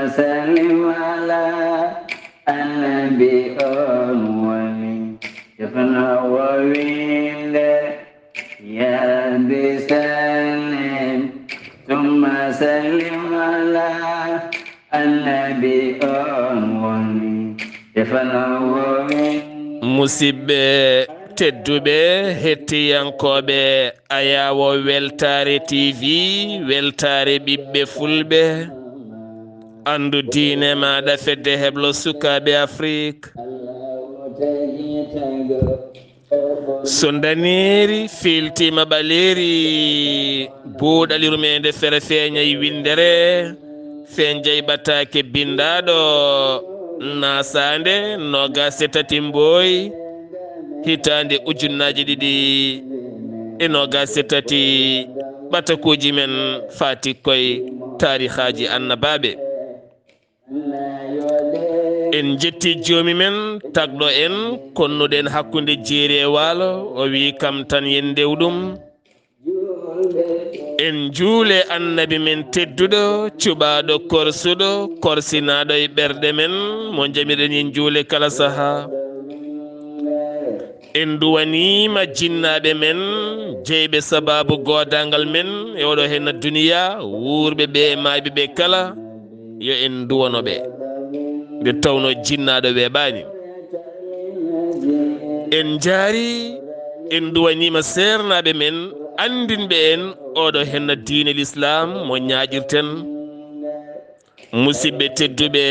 سلم على النبي أموالي يفنى وويل يا ربي سلم ثم سلم على النبي أموالي يفنى وويل musidɓe tedduɓe hettiyankoɓe ayawo weltare tv weltare ɓiɓɓe fulɓe andu diine maɗa fedde heblo sukaɓe afrique so daneri filtima ɓaleri buuɗalirumede fere feeñayi windere fen jeyɓatake bindaɗo nasande nogase tati mboy hitande ujunnaji ɗiɗi e nogase tati ɓatakuji men fati koye tarihaji annabaɓe en jetti joomi men tagɗo en konnuɗen hakkude jeeri e waalo o wi kam tan yen ndewɗum en juule annabi men tedduɗo cuɓaɗo korsuɗo korsinaɗo e ɓerɗe men mo jamiɗen yen juule kala saaha en duwanima jinnaɓe men jeyɓe sababu godangal men e oɗo henna duniya wurɓe ɓe e mayɓe ɓe kala yo en duwanoɓe nde tawno jinnaɗo weeɓani en jaari en duwanima sernaɓe men andinɓe en oɗo henna diine l'islam mo ñaƴirten musidɓe tedduɓe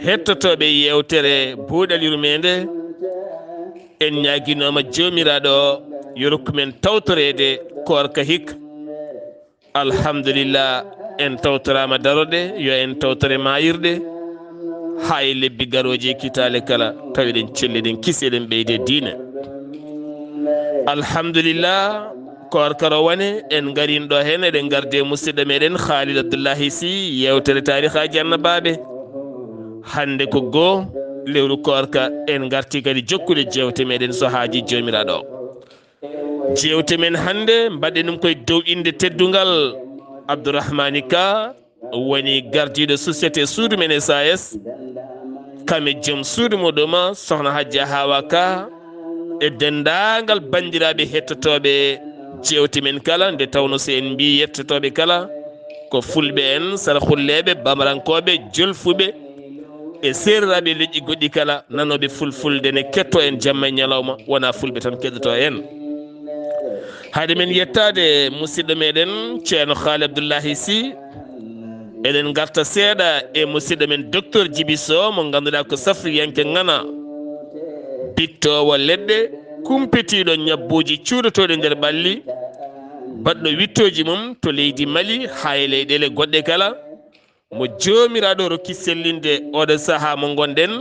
hettotoɓe yewtere buuɗalirumede en ñaguinoma jomiraɗo yo rokkumen tawtorede korka hikka alhamdulillah en tawtorama daroɗe yo en tawtore mayirɗe ha e lebbi garoji e kitale kala tawiɗen celliɗen kiseɗen ɓeyde diine alhamdulillah korkaro wane en garinɗo hen eɗen garde musidɗo meɗen Khalid Abdoullahi Sy yewtere tarihaji annabaɓe hande ko goo lewru korka en garti kadi jokkude jewte meɗen so haaji jomiraɗo jewte men hande mbaɗen ɗum koye dow inde teddugal Abdourahmani Ka woni gardiɗo société suudu men SAS kame joom suudu muɗuma sohna Hadja Hawa Ka e dendagal bandiraɓe hettotoɓe jewte men kala nde tawno so en mbi yettotoɓe kala ko fulɓe en sarahulleɓe bamarankoɓe jolfuɓe e serraɓe leƴƴi goɗɗi kala nanoɓe fulfulde ne ketto en jamma e ñalawma wona fulɓe tan keɗoto en haade men yettade musidɗo meɗen ceerno Khalid Abdoullahi Sy eɗen garta seeɗa e musidɗo men docteur Djiby Sow mo ganduɗa ko safriyanke ngana bittowo leɗɗe kumpitiɗo ñabbuji cuuɗotoɗe nder ɓalli baɗɗo wittoji mum to leydi Mali ha e leyɗele goɗɗe kala mo jomiraɗo rokki sellinde oɗo saaha mo gonɗen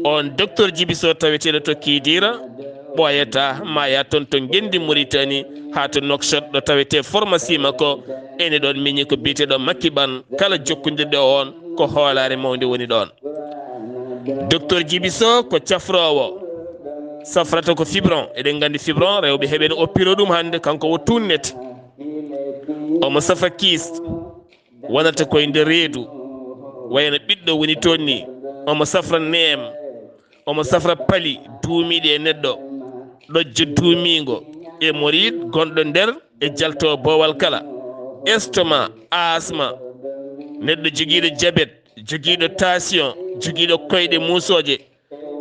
on docteur Djiby Sow taweteɗo to Kidira ɓoyata maya toon to gendi Mauritanie ha to Nouakchott ɗo tawete pharmacie makko ene ɗon miñi ko biteɗo Makiban kala jokkodirɗe on ko hoolare mawde woni ɗon docteur Djiby Sow ko cafrowo safrata ko fibron eɗen gandi fibron rewɓe heɓen oppiro ɗum hande kanko wo tunnete omo safa kiste wonata koye nder reedu wayno ɓiɗɗo woni toon ni omo safra neem omo safra paali duumiɗi e neɗɗo ɗojjo duumigo e morid gonɗo nder e jalto bowal kala estomac asma neɗɗo joguiɗo diabète joguiɗo tension joguiɗo koyɗe musoje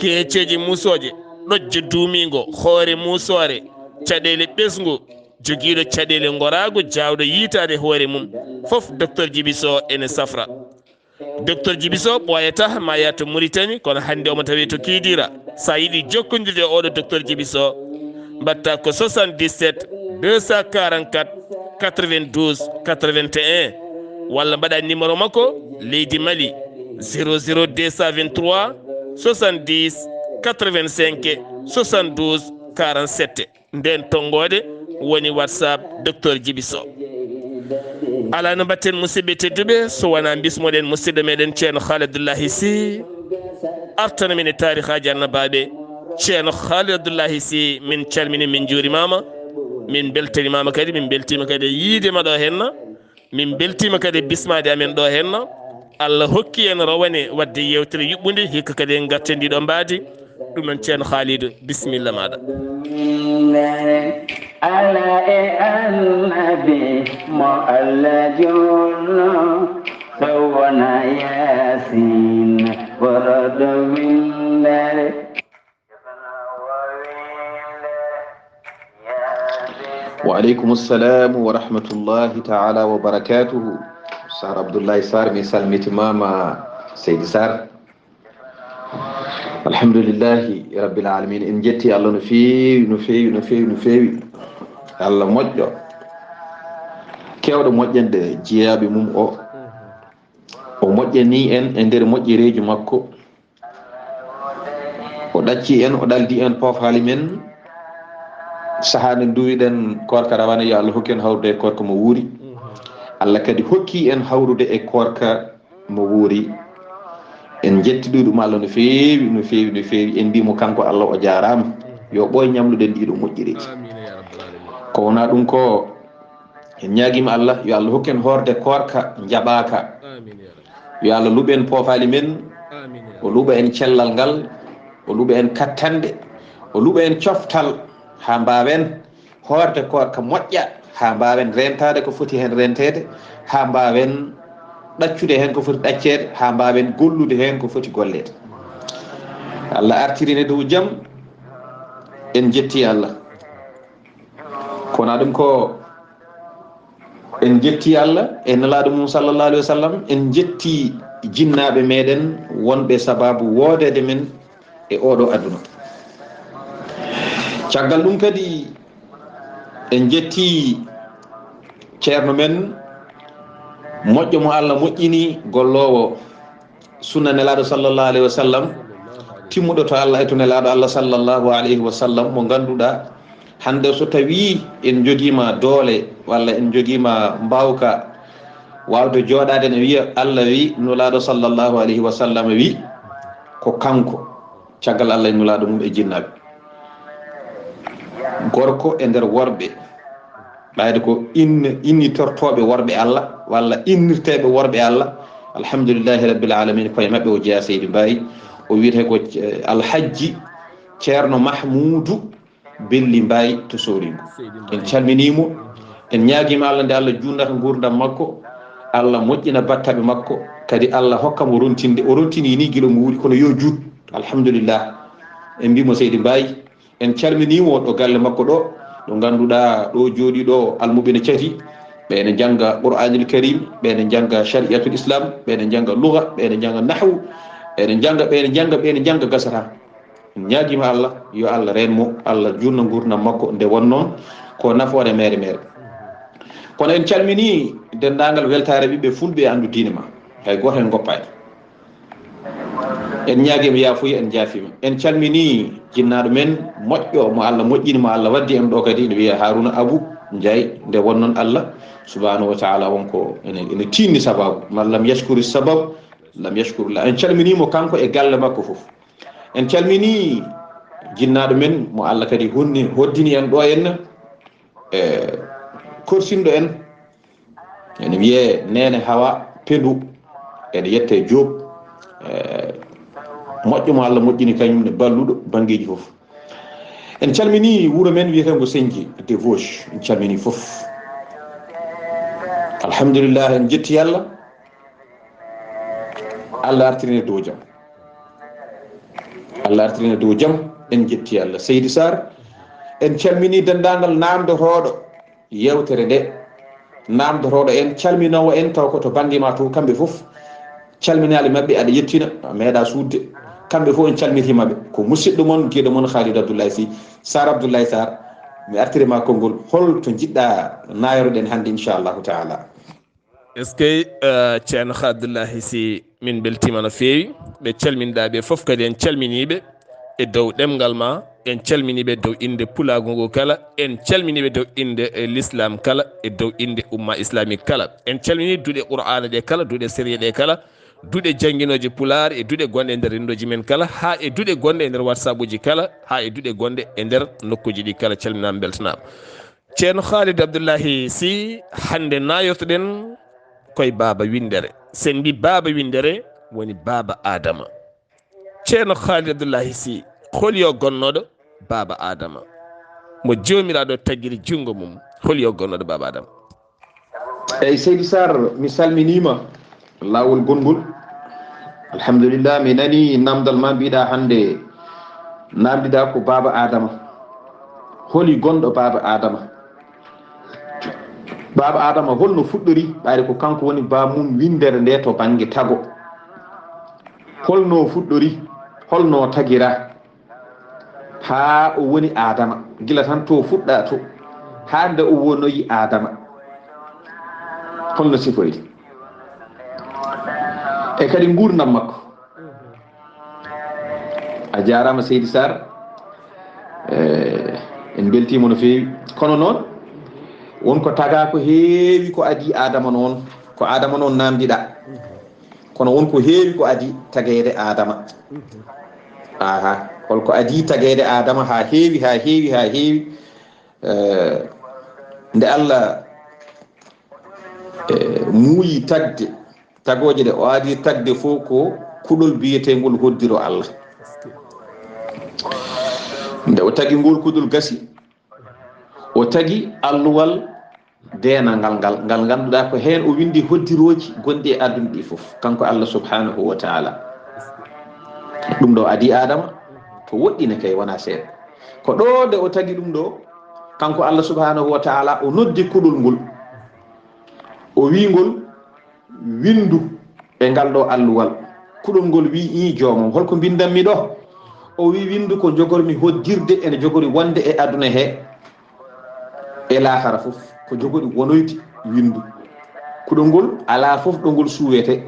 keeceji musoje ɗojjo duumigo hoore musore caɗele ɓesgu joguiɗo caɗele gorago jawɗo yitade hoore mum foof docteur Djiby Sow ene safra docteur Djiby Sow ɓoyata ma yato Mauritanie kono hande omo tawi to Kidira sa yiiɗi jokkodirde oɗo docteur Djiby Sow mbatta ko 77 244 92 81 walla mbaɗa numéro makko leydi Mali 00 223 70 85 72 47 nden tonggode woni WhatsApp docteur Djiby Sow ala no mbatten musidɓe tedduɓe so wona bismoɗen musidɗo meɗen ceerno Khalid Abdoullahi Sy artana min e tarihaji annabaɓe ceerno Khalid Abdoullahi Sy min calmini min juurimama min beltanimama kadi min beltima kadi yiidema ɗo henna min beltima kadi bismade amen ɗo henna Allah hokki en rawane wadde yewtere yuɓɓude hikka kadi en gatte ndiɗo mbaadi ɗum noon ceerno Khalidou bisimilla maɗa. ala e annabi mo Allah jonno sowona yasin worodo windere. وعليكم السلام ورحمة الله تعالى وبركاته. سار عبد الله سار من سلمة ماما سيد سار. الحمد لله رب العالمين. إن جتي الله نفي الله مجد كيو مجد جيابي مم o moƴƴani en e nder moƴƴereji makko o ɗacci en o ɗaldi en pofali men sahade duwiɗen korka rawane yo Allah hokki en hawrude e korka mo wuuri. Allah kadi hokki en hawrude e korka mo wuuri. En jettidi ɗum Allah no feewi en mbimo kanko Allah o jarama yo ɓooy ñamluɗen ɗiɗo moƴƴereji ko wona ɗum ko en ñaguima Allah yo Allah hokki en horde korka jaɓaka yo Allah luɓe en poofali men o luɓa en cellal ngal o luɓa en kattande o luɓa en coftal ha mbawen horde korka moƴƴa ha mbawen rentade ko foti hen rentede ha mbawen ɗaccude hen ko foti ɗaccede ha mbawen gollude hen ko foti gollede. Allah artirine dow jaam en jetti Allah kona ɗum ko en jetti Allah e nelaɗo mum sallallahu alaihi wasallam en jetti jinnaɓe meɗen wonɓe sababu wodede men e oɗo aduna. caggal ɗum kadi en jetti ceerno men moƴƴo mo Allah moƴƴini gollowo sunna nelaɗo sallallahu alaihi wasallam timmuɗo to Allah e to nelaɗo Allah sallallahu alaihi wasallam mo ganduɗa hande so tawi en joguima doole walla en joguima mbawka wawde joɗade ne wiya Allah wi nulaɗo sallallahu alaihi wasallam wi ko kanko caggal Allah e nulaɗo mum e jinnaɓe gorko e nder worɓe ɓayde ko innitortoɓe worɓe Allah walla innirteɓe worɓe Allah alhamdulillahi rabbil alamin koye mabɓe o jeeya seydi mbayi o wiyete ko alhajji ceerno mahmoudou belli mbayi to soringo en calminimo en ñaguima Allah nde Allah jundata gurdam makko Allah moƴƴina battaɓe makko kadi Allah hokkamo rontinde o rontini ni guila mo wuuri kono yo juut alhamdulillah en mbimo seydi mbayi en calminimo ɗo galle makko ɗo ɗo ganduɗa ɗo jooɗi ɗo almuɓene cati ɓene jangga qur'anul karim ɓene jangga shariatul islam ɓene jangga lugha ɓene jangga nahwu ɓene jangga gasata en ñaguima Allah yo Allah renmo Allah junna gurdam makko nde won noon ko nafoore mere mere kono en calmini dendagal weltare ɓiɓɓe fulɓe e andu diine ma hay goto en goppani en ñaguima yaafuya en jaafima en calmini jinnaɗo men moƴƴo mo Allah moƴƴini mo Allah waddi en ɗo kadi ne wiya Haruna Abou Ndiaye nde wonnon Allah subhanahu wa ta'ala wonko ene tinni sababu man lam yashkuri sabab lam yashkurullah en calminimo kanko e galle makko foof en calmini jinnaɗo men mo Allah kadi hoddini en ɗo henna korsinɗo en ene wiye Nene Hawa Pendu ene yette Diop moƴƴo mo Allah moƴƴini kañum ne balluɗo bangeji foof en calmini wuuro men wiyetengo Senji de Vosges en calmini foof alhamdulillah en jetti Allah Allah artirine dow jaam Allah artirine dow jaam en jetti Allah Seydi Sar en calmini dendagal namdotoɗo yewtere nde namdotoɗo en calminowo en taw ko to banggue ma to kamɓe foof calminali mabɓe aɗa yettina meeɗa sudde kamɓe fof en calmitimaɓe ko musidɗo moon gueɗo moon Khalidou Abdoulaye Sy Sar Abdoulaye Sar mi artirima konngol holto jiɗɗa nayoroɗen hannde inchallahu taala. est ce que ceerno Abdoulaye Sy min beltima no feewi ɓe calminɗaɓe fof kadi en calminiɓe e dow ɗemgal ma en calminiɓe dow inde pulago ngo kala en calminiɓe dow inde l'islam kala e dow inde umma islamique kala en calmini duuɗe qur'ana ɗe kala duuɗe série ɗe kala duuɗe jangguinoje pular e duuɗe gonɗe e nder rendoji men kala ha e duuɗe gonɗe e nder whatsapp uji kala ha e duuɗe gonɗe e nder nokkuji ɗi kala calminama beltanama ceerno Khalidou Abdoulaye Sy hande nayotoɗen koye baaba windere sen mbi baaba windere woni baaba adama ceerno Khalid Abdoullahi Sy hol yo gonnoɗo baaba adama mo jomiraɗo taggiri jungo mum hol yo gonnoɗo baaba adama. eyyi Seydi Sarr mi salminima lawol gongol alhamdulillah mi nani namdal ma mbiɗa hande namdiɗa ko baaba adama holi gonɗo baaba adama. Baaba adama holno fuɗɗori ɓayde ko kanko woni bamum windere nde to banggue tago holno fuɗɗori holno tagira ha o woni adama gila tan to fuɗɗa to ha nde o wonoyi adama holno sifoyde e kadi gurdam makko. A jarama Seydi Sarr en beltimo no fewi kono noon wonko taga ko heewi ko adi adama noon ko adama noon namdiɗa kono wonko heewi ko adi tagede adama aha holko adi tagede adama ha heewi ha heewi ha heewi nde Allah muuyi tagde tagoje ɗe o adi tagde fof ko kuɗol biyetegol hoddiro Allah nde o tagi ngol kuɗol gasi o tagi alluwal denangal ngal ganduɗa ko hen o windi hoddiroji gonɗi e aduna ɗi foof kanko Allah subhanahu wa ta'ala. ɗum ɗo adi adama to woɗɗine kay wona seeɗa ko ɗo nde o tagi ɗum ɗo kanko Allah subhanahu wa ta'ala o noddi kuɗol ngol o wingol windu e ngal ɗo alluwal kuɗol ngol wi i jomum holko bindanmi ɗo o wi windu ko jogormi hoddirde ene jogori wonde e aduna he e lahara fof ko jogori wonoyde windu kuɗol ngol ala fof ɗo ngol suwete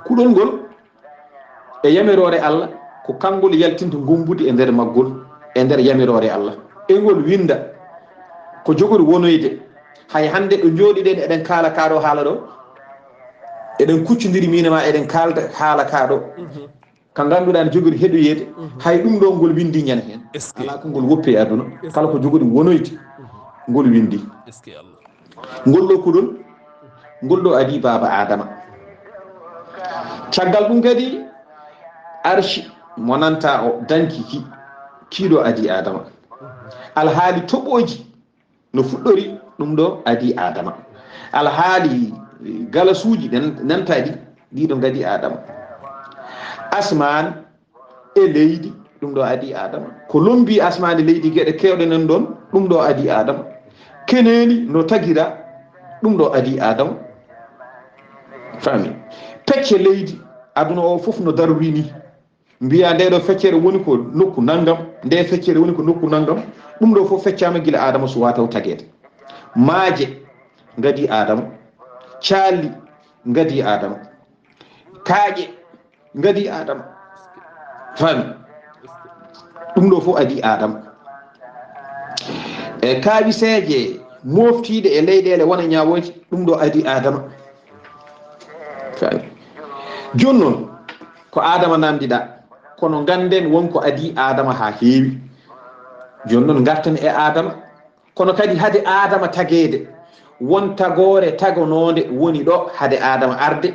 kuɗol ngol e yamirore Allah ko kangol yaltinta gombude e nder maggol e nder yamirore Allah e ngol winda ko jogori wonoyde hay hande ɗo jooɗiɗen eɗen kaala kaɗo haala ɗo eɗen kuccodiri minema eɗen kalda haala kaɗo ka ganduɗa ne jogori heɗoyede hay ɗum ɗo ngol windi ñana hen ala ko ngol woppi e aduna kala ko jogori wonoyde ngol windi ngol ɗo kuɗol ngol ɗo adi baaba adama caggal ɗum kadi arshi mo nanta o danki kiiɗo adi adama alhaali toɓoji no fuɗɗori ɗum ɗo adi adama alhaali galasuji nantaɗi ɗiɗo gadi adama asman e leydi ɗum ɗo adi adama ko lombi asman e leydi gueɗe kewɗe nan ɗon ɗum ɗo adi adama keneni no tagira ɗum ɗo adi adama fami pecce leydi aduna o foof no darwini mbiya nde ɗo feccere woni ko nokku naggam nde feccere woni ko nokku naggam ɗum ɗo fof feccama guila adama so wataw tagede maaje gadi adama calli gadi adama kaaƴe gadi adama fami ɗum ɗo fof adi adama e kaaɓiseje moftiɗe e leyɗele wona ñawoji ɗum ɗo adi adama fami joni noon ko adama namdiɗa kono ganden wonko adi adama ha heewi joni noon garten e adama kono kadi hade adama tagede won tagore tagonode woni ɗo hade adama arde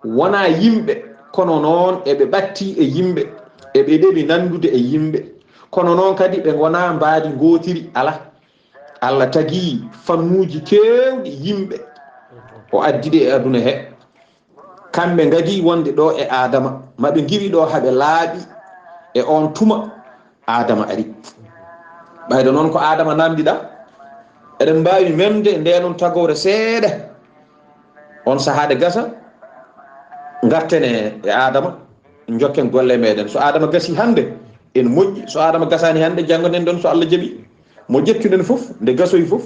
wona yimɓe kono noon eɓe ɓatti e yimɓe eɓe ɗeɓi nandude e yimɓe kono noon kadi ɓe gona mbaadi gotiri ala Allah tagi fannuji kewɗi yimɓe o addide e aduna he kamɓe gadi wonde ɗo e adama maɓe giri ɗo haɓe laaɓi e on tuma adama ari ɓayde noon ko adama namdiɗa eɗen mbawi memde ndenon tagore seeɗa on sahade gasa gartene e adama jokken golle meɗen so adama gasi hande en moƴƴi so adama gasani hande janggo nden ɗon so Allah jaaɓi mo ƴettuɗen foof nde gasoyi foof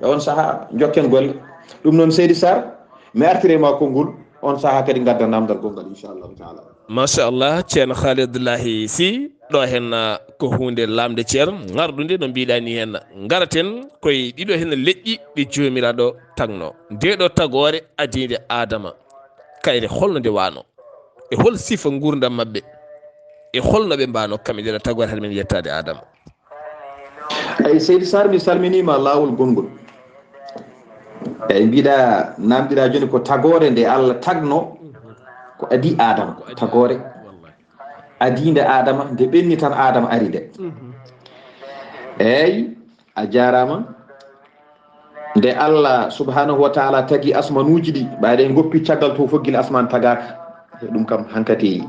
e on saaha jokken golle ɗum noon Seydi Sarr mi artirema konngol on saaha kadi gadda namdal gongal inchallahu taala. machallah ceerno Khalid Abdoullahi Sy ɗo hen ko hunde lamde ceerno gardude no mbiɗani hen garaten koye ɗiɗo hen leƴƴi ɗi jomiraɗo tagno ndeɗo tagore adide adama kayre holno nde wano e hol sifa gurdam mabɓe e holno ɓe mbano kamɓe ndeɗo tagore hade men yettade adama. ay Seydi Sarr mi salminima lawol gongol e mbiɗa namdiɗa joni ko tagore nde Allah tagno ko adi adama tagore adinde adama nde ɓenni tan adama ari nde eyyi a jarama nde Allah subhanahu wa ta'ala tagi asmanuji ɗi ɓaade goppi caggal to foggil asman tagaka ɗum kam hankati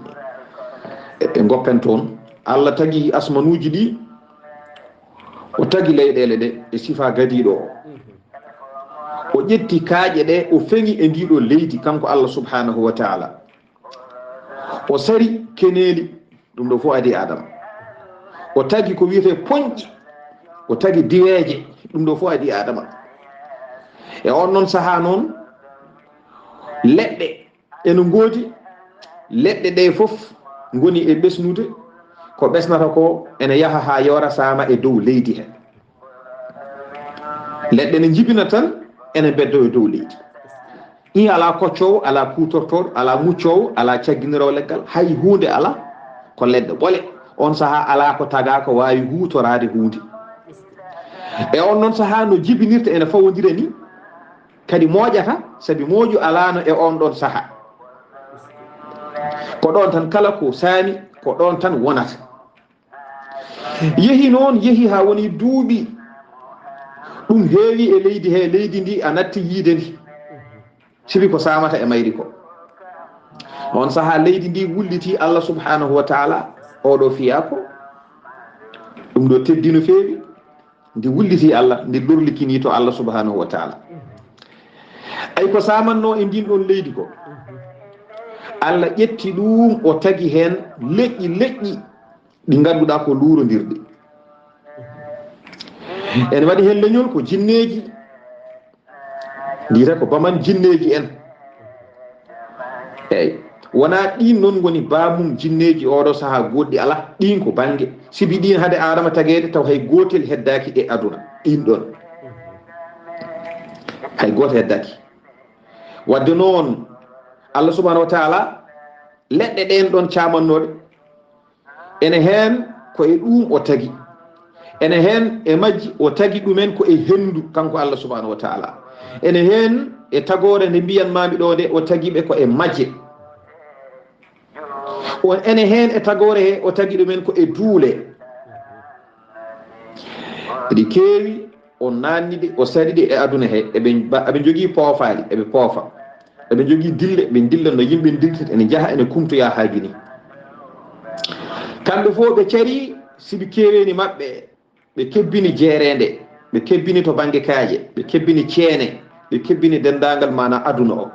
e goppen toon Allah tagi asmanuji ɗi o tagi leyɗele ɗe e sifa gadiɗo o ƴetti kaaƴe ɗe o feŋi e ndiɗo leydi kanko Allah subhanahu wa ta'ala o sari keneeli ɗum ɗo fof adi adama o tagi ko wiyete poñƴi o tagi diweeje ɗum ɗo fof adi adama e on noon sahaa noon leɗɗe ene ngoodi leɗɗe ɗe fof ngoni e ɓesnude ko ɓesnata ko ene yaha ha yora sama e dow leydi he leɗɗe ne jibina tan ene beddo e dow leydi i ala koccowo ala kutortoɗo ala muccowo ala cagginirawo leggal hay hunde ala ko leɗɗe ɓole on saha ala ko taga ko wawi hutorade hunde e on noon saha no jibinirta ene fawodira ni kadi moƴata sabi moƴu alano e on ɗon saha ko ɗon tan kala ko saami ko ɗon tan wonata yehi noon yehi ha woni duuɓi ɗum heewi e leydi he leydi ndi a natti yiide ndi sibi ko samata e mayri ko on saha leydi ndi wulliti Allah subhanahu wa ta'ala oɗo fiya ko ɗum ɗo teddi no feewi ndi wulliti Allah ndi lorlikini to Allah subhanahu wa ta'ala ay ko samanno e ndin ɗon leydi ko Allah ƴetti ɗum o tagi hen leƴƴi leƴƴi ɗi ganduɗa ko lurodirɗi en waɗi hen leñol ko jinneji ndiyata ko baman jinneji en eyyi wona ɗin noon goni bamum jinneji oɗo saaha goɗɗi ala ɗin ko banggue sibi ɗin haade adama tagede taw hay gotel heddaki e aduna ɗin ɗon hay goto heddaki wadde noon Allah subhanahu wa ta'ala leɗɗe ɗen ɗon camannoɗe ene hen ko e ɗum o tagi ene hen e majji o tagi ɗumen ko e hendu kanko Allah subhanahu wa ta'ala ene hen e tagore nde mbiyanmami ɗo nde o tagiɓe ko e majje on ene hen e tagore he o tagi ɗumen ko e duule ɗi keewi o nanniɗe o sariɗe e aduna he eɓe jogui poofaali eɓe poofa eɓe jogui dille ɓe dilla no yimɓe diltata ene jaaha ene kumtoya haaji ni kamɓe fof ɓe cari sibi keeweni maɓɓe ɓe kebbini jeerende ɓe kebbini to banggue kaaje ɓe kebbini ceene ɓe kebbini dendagal mana aduna o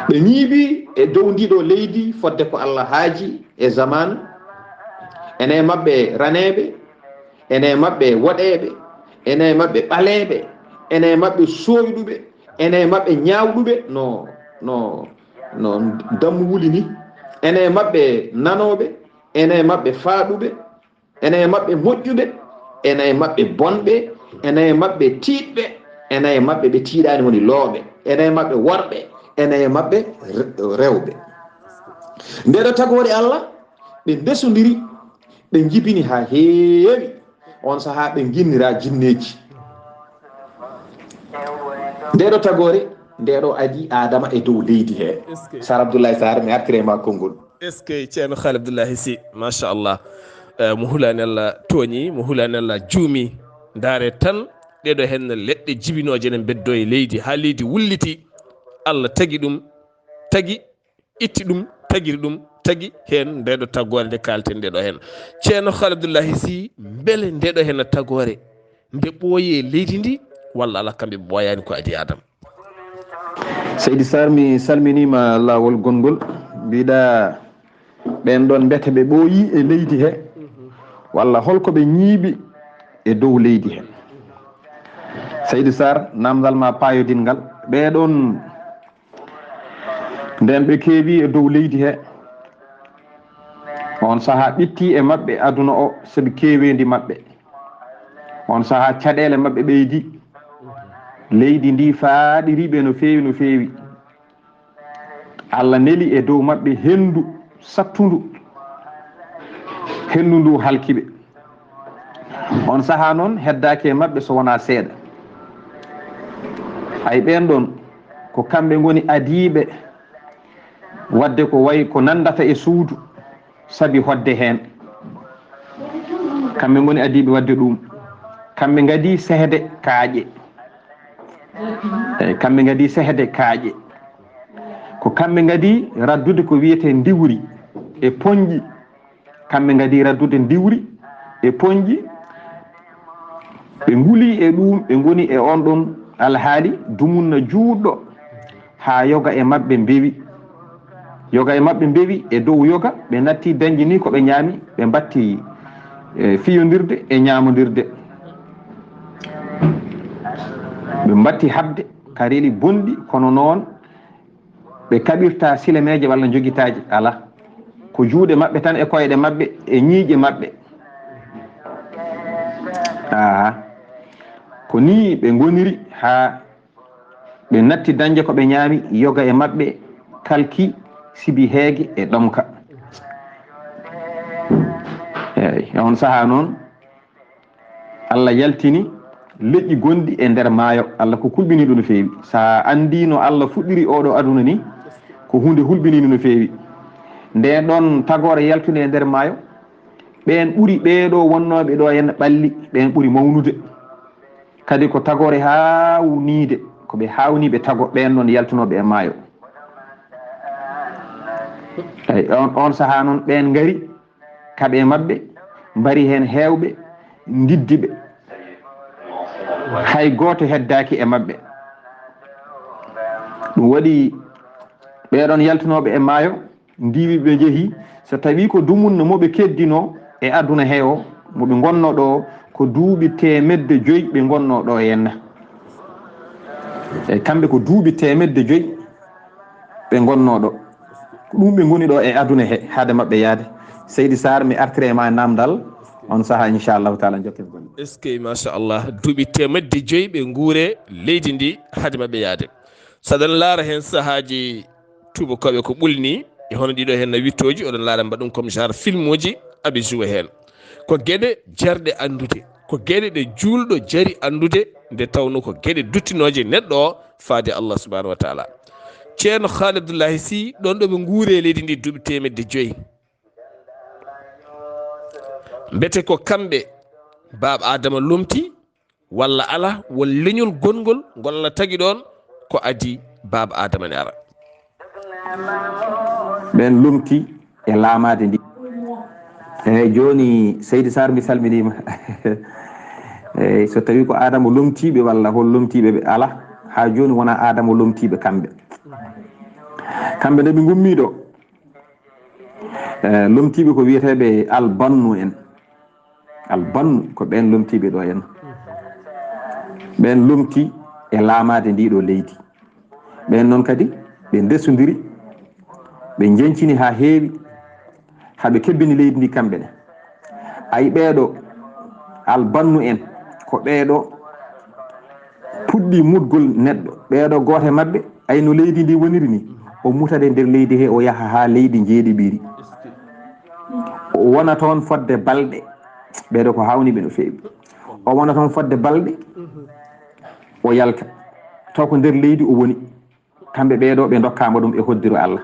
ɓe ñiiɓi e dow ndiɗo leydi fodde ko Allah haaji e zaman ene maɓɓe raneɓe ene maɓɓe waɗeɓe ene maɓɓe ɓaleɓe ene maɓɓe soyɗuɓe ene maɓɓe ñawɗuɓe no dammu wuli ni ene maɓɓe nanoɓe ene maɓɓe faaɗuɓe ene maɓɓe moƴƴuɓe ene maɓɓe bonɓe ene maɓɓe tiiɗɓe ene maɓɓe ɓe tiiɗani woni looɓe ene maɓɓe worɓe ene maɓɓe rewɓe ndeɗo tagore Allah ɓe ndesodiri ɓe jibini ha heewi on saha ɓe ginnira jinneji ndeɗo tagore ndeɗo adi adama e dow leydi he Sar Abdoulaye Sarr mi artire ma konngol est ce que ceerno Khalil Abdoulaye Sy machallah mo hulani Allah tooñi mo hulani Allah juumi ndaare tan ɗeɗo hen leɗɗe jibinoje ne beddo e leydi ha leydi wulliti Allah tagi ɗum tagi itti ɗum tagiri ɗum tagi hen ndeɗo tagore nde kalten ndeɗo hen ceerno Khalil Abdoulaye Sy beele ndeɗo hen tagore nde ɓooyi e leydi ndi walla ala kamɓe ɓooyani ko adi adama Seydi Sarr mi salminima lawol gongol mbiɗa ɓen ɗon mbete ɓe ɓooyi e leydi he walla holko ɓe ñiiɓi e dow leydi he Seydi Sarr namdal ma payodingal ɓeɗon nden ɓe keewi e dow leydi he on saha ɓitti e maɓɓe aduna o sabi keewendi maɓɓe on saha caɗele maɓɓe ɓeydi leydi ndi faaɗiriɓe no feewi no feewi Allah neli e dow maɓɓe hendu sattundu hendu ndu halkiɓe on saha noon heddaki e maɓɓe so wona seeɗa ay ɓen ɗon ko kamɓe ngoni adiiɓe wadde ko wayi ko nandata e suudu sabi hodde heen. kamɓe ngoni adiiɓe wadde ɗum. kamɓe ngadi sehde kaaƴe. eyi kamɓe ngadi sehde kaaƴe. ko kamɓe ngadi raddude ko wiyete ndiwri e poñƴi. kamɓe ngadi raddude ndiwri e poñƴi. ɓe nguli e ɗum, ɓe ngoni e on ɗon alhaali dumunna juuɗɗo haa yoga e maɓɓe mbewi. yoga e maɓɓe mbewi e dow yoga ɓe natti dañji ni ko ɓe ñaami, ɓe mbatti fiyondirde e ñaamodirde. ɓe mbatti habde kareeli bonɗi, kono noon ɓe kaɓirta silemeje walla jogitaji ala, ko juuɗe maɓɓe tan e koyɗe maɓɓe e ñiiƴe maɓɓe. ko ni ɓe goniri ha ɓe natti dañde ko ɓe ñaami yoga e maɓɓe kalki sibi heege e ɗomka. eyyi on saaha noon Allah yaltini leƴƴi gonɗi e nder maayo. Allah ko kulɓini ɗum no feewi. sa andi no Allah fuɗɗiri oɗo aduna ni ko hunde hulɓinino no feewi. nden ɗon tagore yaltude e nder maayo, ɓen ɓuri ɓeeɗo wonnoɓe ɗo henna ɓalli, ɓen ɓuri mawnude. kadi ko tagore hawnide, ko ɓe hawniɓe tago ɓen noon yaltunoɓe e maayo. eyyi on saaha noon ɓen ngari kaɓe maɓɓe mbari hen hewɓe diddiɓe, hay goto heddaki e maɓɓe. ɗum waɗi ɓeɗon yaltunoɓe e maayo ndiwi ɓe jeehi, so tawi ko dumunno moɓe keddino e aduna he o, moɓe gonno ɗo ko duuɓi 100 ɓe gonno ɗo henna. e kamɓe ko duuɓi 100 ɓe gonno ɗo, ɗum ɓe goni ɗo e aduna he haade maɓɓe yaade. Seydi Sarr mi artire ma namdal on saaha inchallahu taala jokken gonɗi. est ce que machallah duuɓi 100 ɓe guure leydi ndi haade maɓɓe yaade. saɗen laara hen saahaji tubakoɓe ko ɓulni e hono ɗiɗo hen no wittoji, oɗon laara mbaɗum comme genre film uji aɓe joué hen. ko gueɗe jarɗe andude, ko gueɗe ɗe julɗo jari andude, nde tawno ko gueɗe duttinoje neɗɗo o faade Allah subahanahu wa taala. ceerno Khalidoullahi Sy ɗon ɗo ɓe guure leydi ndi duuɓi 100. mbete ko kamɓe baba Adama lomti walla ala, won leñol gongol ngol Allah tagui ɗon ko adi baba Adama ne ara. ɓen lomti e laamade ndi. eyyi joni Seydi Sarr mi salminima. eyyi so tawi ko Adama lomtiɓe walla hol lomtiɓe ɓe ala, ha joni wona Adama lomtiɓe kamɓe. kamɓe nde ɓe gummiɗo lomtiɓe ko wiyeteɓe albannu en. albannu ko ɓen lomtiɓe ɗo en. ɓen lomti e laamade ndiɗo leydi. ɓen noon kadi ɓe ndesodiri, ɓe jencini ha heewi, haɓe kebbini leydi ndi kamɓe ne. ayi ɓeeɗo albannu en ko ɓeeɗo puɗɗi mutgol neɗɗo. ɓeeɗo gooto e maɓɓe ay no leydi ndi woniri ni, o mutade nder leydi he o yaha ha leydi jeeɗiɓiri, o wona toon fodde balɗe. ɓeeɗo ko hawniɓe no feewi. o wona toon fodde balɗe o yalta taw ko nder leydi o woni. kamɓe ɓeeɗo ɓe dokkama ɗum e hoddiro Allah.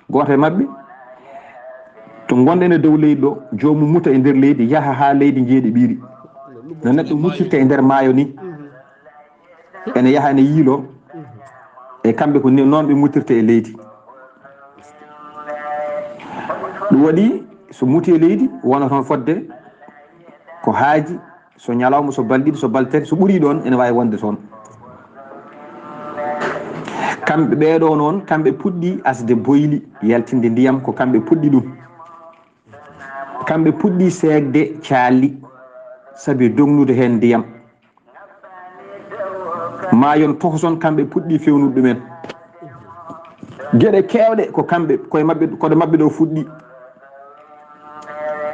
gooto e maɓɓe to gonɗen e dow leydi ɗo, jomum muta e nder leydi yaha ha leydi jeeɗiɓiri, no neɗɗo muccirta e nder maayo ni, ene yaha ene yiilo. e kamɓe ko noon ɓe mutirta e leydi. ɗum waɗi so muti e leydi wona toon fodde ko haaji, so ñalawma, so balɗiɗi, so baltati, so ɓuuri ɗon ene wawi wonde toon. kamɓe ɓeeɗo noon kamɓe puɗɗi asde boyli, yaltinde ndiyam ko kamɓe puɗɗi ɗum. kamɓe puɗɗi seegde caali sabi dognude hen ndiyam. maayon tokoson kamɓe puɗɗi fewnude ɗumen. gueɗe kewɗe ko kamɓe koye maɓɓe, koɗe maɓɓe ɗo fuɗɗi.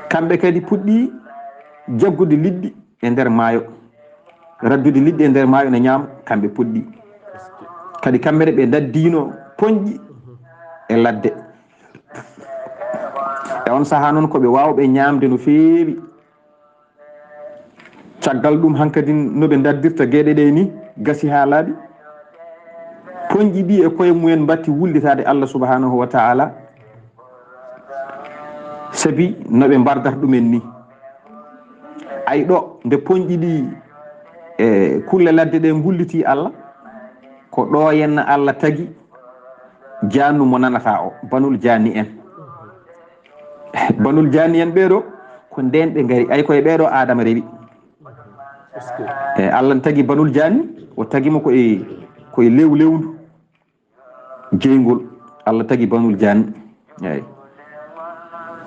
kamɓe kadi puɗɗi jaggude liɗɗi e nder maayo, raddude liɗɗi e nder maayo ne ñaama. kamɓe puɗɗi kadi kamɓene ɓe daddino poñƴi e ladde. e on saaha noon koɓe wawɓe ñamde no feewi. caggal ɗum hankkadi noɓe daddirta gueɗe ɗe ni gasi ha laaɓi. poñƴi ɗi e koye mumen batti wullitade Allah subhanahu wa ta'ala sabi no ɓe mbardata ɗumen ni ay ɗo nde poñƴi ɗi e kulle ladde ɗe gulliti Allah ko ɗo henna Allah tagi jannu mo nanata o banul jani en banul jani en ɓeɗo ko nden ɓe gari ay koye ɓeɗo adama rewi Allah tagi banul jani o tagimo koye lewndu jeygol Allah tagi banul jani eyyi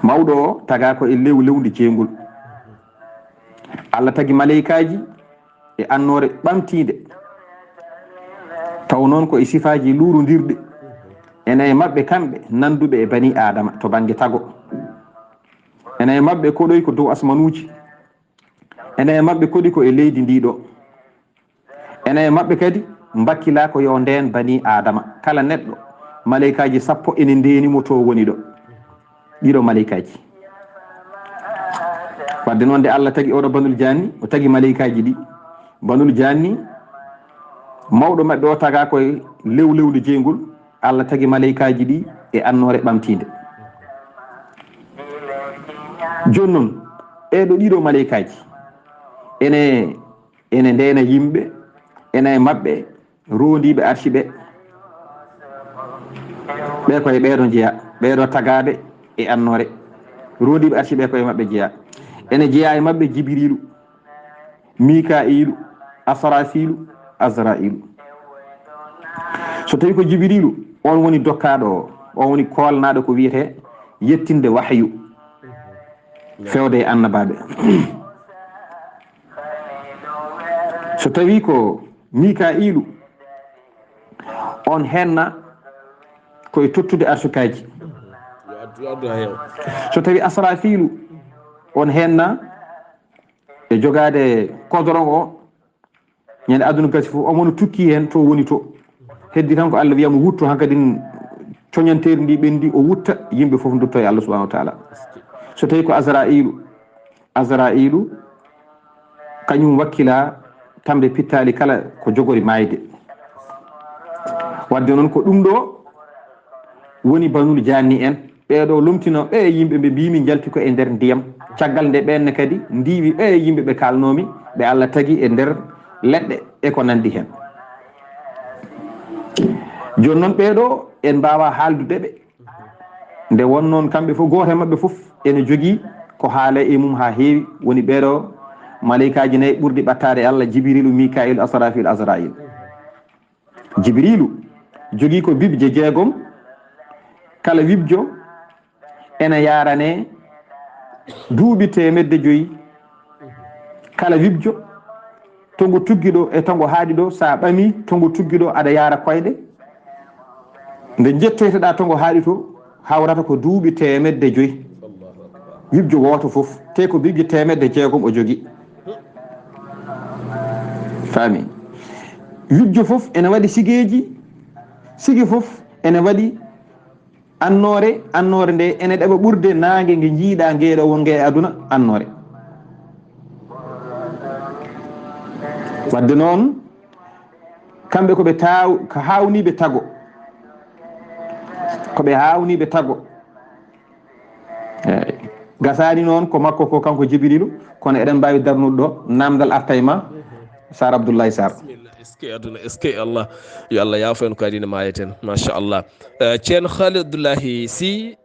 mawɗo o taga ko e lewndu jeygol Allah tagi malaikaji e annore ɓamtide taw noon ko e sifaji lurodirɗe ene e mabɓe kamɓe nanduɓe e bani adama to banggue tago ene e mabɓe koɗoy ko dow asmanuji ene e mabɓe koɗi ko e leydi ndiɗo ene e mabɓe kadi mbakkila ko yo nden bani adama kala neɗɗo malaikaji 10 ene ndenimo to woni ɗo ɗiɗo malaikaji wadde noon nde Allah tagi oɗo banul janni o tagi malaikaji ɗi banul janni mawɗo mabɓe o taga koye lewlewdu jeygol Allah tagi malaikaji ɗi e annore ɓamtide joni noon eɗo ɗiɗo malaikaji ene ndena yimɓe ene mabɓe rondiɓe arshi ɓe koye ɓeɗo jeeya ɓeɗo tagaɓe e annore rondiɓe arshi ɓe koye mabɓe jeeya ene jeeya e mabɓe Jibrilu Mika'ilu Asrafilu Azra'ilu so tawi ko Jibrilu on woni dokkaɗo o on woni kolnaɗo ko wiyete yettinde wahyu fewde e annabaɓe so tawi ko Mika'ilu on henna koye tottude arsukaji so tawi Asrafilu on henna e jogade kodron o ñande aduna gasi fof omono tukki hen to woni to heddi tan ko Allah wiyamo wutto hankadin coñanteri ndi ɓendi o wutta yimɓe foof dutto e Allah subhanahu wa ta'ala so tawi ko Azra'ilu kañum wakkila tamde pittali kala ko jogori mayde wadde noon ko ɗum ɗo woni banul janni en ɓeɗo lomtino ɓe yimɓe ɓe mbimi jalti ko e nder ndiyam caggal nde ɓenne kadi ndiwi ɓe yimɓe ɓe kalnomi ɓe Allah tagi e nder leɗɗe e ko nandi hen joni noon ɓeɗo en mbawa haaldude ɓe nde won noon kamɓe fof goto e mabɓe foof ene jogui ko haala e mum ha heewi woni ɓeɗo malaikaji nayyi ɓurɗi ɓattade Allah Jibrilu Mika'ilu Asrafilu Azrail Jibrilu jogui ko bibje 6 kala wibjo ene yarane duuɓi 100 kala wibjo tongo tuggiɗo e tongo haaɗi ɗo sa ɓami tongo tuggiɗo aɗa yara koyɗe nde jettoyteɗa tongo haaɗi to hawrata ko duuɓi 100 wibjo woto foof te ko bibje 100 o jogui faami wibjo foof ene waɗi sigi foof ene waɗi annore nde ene ɗeɓa ɓurde nangue ngue jiiɗa ngeɗo wongue e aduna annore wadde noon kamɓe koɓe ko hawniɓe tago gasani noon ko makko ko kanko Jibrilu kono eɗen mbawi darnude ɗo namdal arta e ma Sar Abdoullahi Sar est-ce que Allah yo Allah yaafo en ko adina mayeten machallah ceerno Khalid Abdoullahi Sy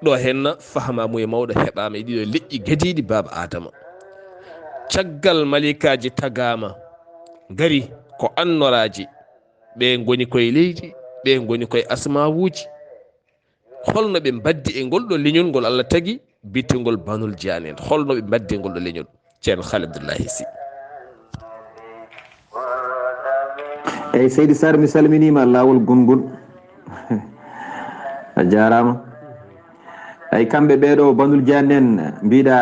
ɗo henna fahamamu e mawɗo heɓama e ɗiɗo leƴƴi gadiɗi baba adama caggal malikaji tagama gari ko annoraji ɓe goni koye leydi ɓe goni koye asmawuji holno ɓe mbaddi e ngol ɗo leñol ngol Allah tagi bittengol banul jani en holno ɓe mbaddi e ngol ɗo leñol ceerno Khalid Abdoullahi Sy eyyi seydi Sar mi salminima lawol gongol a jarama ay kamɓe ɓeɗo banul jani en mbiɗa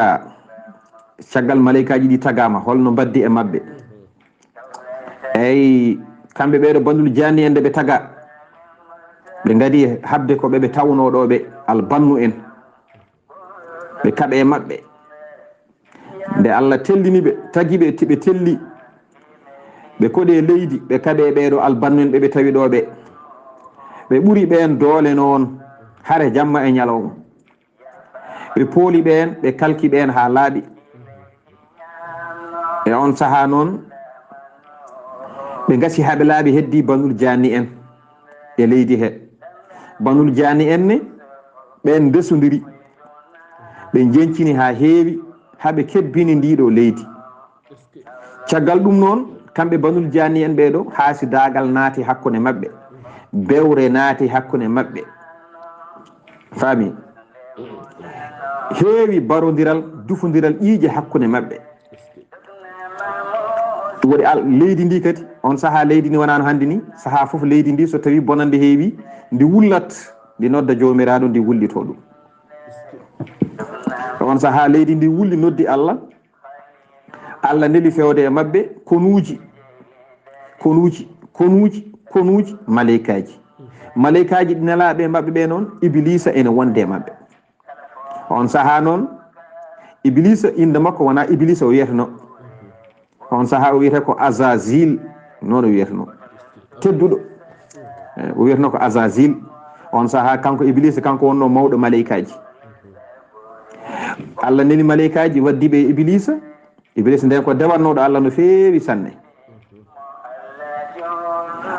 caggal malaikaji ɗi tagama holno mbaddi e mabɓe eyyi kamɓe ɓeɗo banul jani en nde ɓe taga ɓe gadi habde ko ɓeɓe tawnoɗoɓe albannu en ɓe kaɓe e mabɓe nde Allah telliniɓe tagiɓe ɓe telli ɓe koɗe leydi ɓe kaɓe ɓeɗo albannu en ɓeɓe tawi ɗoɓe ɓe ɓuri ɓen doole noon hare jamma e ñalawma ɓe pooli ɓen ɓe kalki ɓen ha laaɓi e on saaha noon ɓe gasi haɓe laaɓi heddi banul jani en e leydi he banul jani en ne ɓen ndesodiri ɓe jencini ha heewi haɓe kebbini ndiɗo leydi caggal ɗum noon kamɓe banul jani en ɓeɗo haasidagal naati hakkude mabɓe bewre naati hakkude mabɓe faami heewi barodiral dufodiral ƴiiƴe hakkude mabɓe waɗi leydi ndi kadi on saaha leydi ndi wonano hannde ni saaha foof leydi ndi so tawi bonande heewi ndi wullat ndi nodda jomiraɗo ndi wullito ɗum on saaha leydi ndi wulli noddi Allah Allah neli fewde e mabɓe konuuji malaikaji ɗi nelaɓe mabɓe ɓe noon iblisa ene wonde e mabɓe on saaha noon iblisa inde makko wona iblisa o wiyeteno on saaha o wiyete ko azazil noon o wiyeteno tedduɗo o wiyeteno ko azazil on saaha kanko iblisa kanko wonno mawɗo malaikaji Allah neli malaikaji waddiɓe e iblisa nden ko dewannoɗo Allah no feewi sanne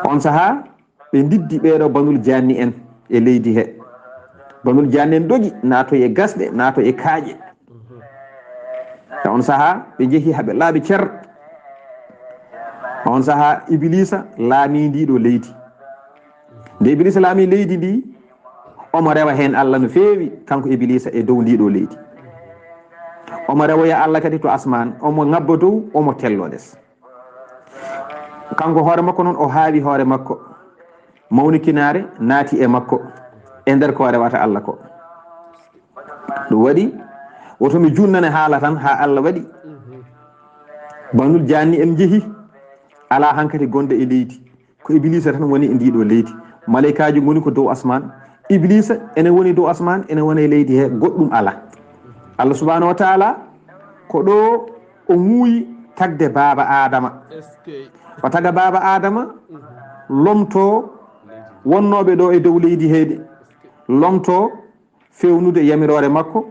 on saaha ɓe diddi ɓeɗo banul janni en e leydi he banul janni en dogi naato e gasɗe naato e kaaƴe on saaha ɓe jeehi haɓe laaɓi cer on saaha iblisa laami ndiɗo leydi nde iblisa laami leydi ndi omo rewa hen Allah no feewi kanko iblisa e dow ndiɗo leydi omo rewoya Allah kadi to asman omo ngabba dow omo tello des kanko hoore makko noon o haawi hoore makko mawnikinare naati e makko e nder ko rewata Allah ko ɗum waɗi woto mi junnane haala tan ha Allah waɗi banul janni en jeehi ala hankati gonde e leydi ko iblisa tan woni e ndiɗo leydi malaikaji goni ko dow asman iblisa ene woni dow asman ene woni e leydi he goɗɗum ala Allah subhanahu wa taala ko ɗo o muuyi tagde baba adama o taga baba adama lomto wonnoɓe ɗo e dow leydi heyde lomto fewnude yamirore makko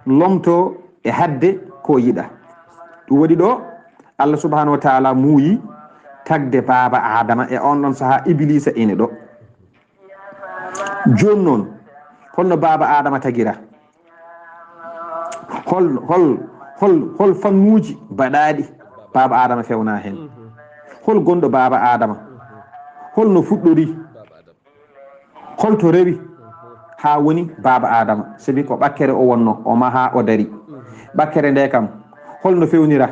lomto e hadde ko yiɗa ɗum waɗi ɗo Allah subhanahu wa taala muuyi tagde baba adama e on ɗon saaha iblisa ene ɗo joni noon holno baba adama tagira hol fannuji baɗaɗi baba adama fewna hen hol gonɗo baba adama holno fuɗɗori holto rewi ha woni baba adama sabi ko ɓakkere o wonno o maha o dari ɓakkere nde kam holno fewnira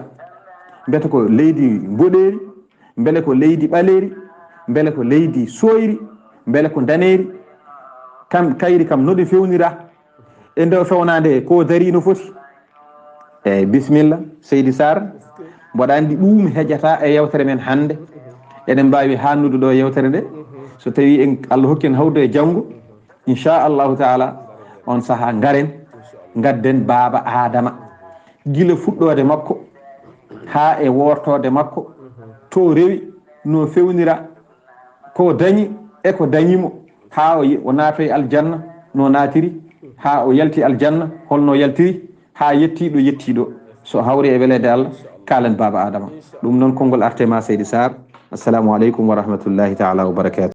mbete ko leydi boɗeri beele ko leydi ɓaleri beele ko leydi soyri beele ko daneri kam kayri kam noɗi fewnira e nde fewnade ko dari no foti eyyi bisimilla Seydi Sarr mboɗa andi ɗum heƴata e yewtere men hande eɗen mbawi hannude ɗo yewtere nde so tawi en Allah hokki en hawde e janggo inchallahu taala on saaha garen gadden baba adama guila fuɗɗode makko ha e wortode makko to rewi no fewnira ko dañi e ko dañimo ha o naatoy aljanna no naatiri ha o yalti aljanna holno yaltiri ha yettiɗo yettiɗo so hawri e welede Allah kalen baba adama ɗum noon konngol artema Seydi Sarr assalamu aleykum wa rahmatullahi taala wa barakatuh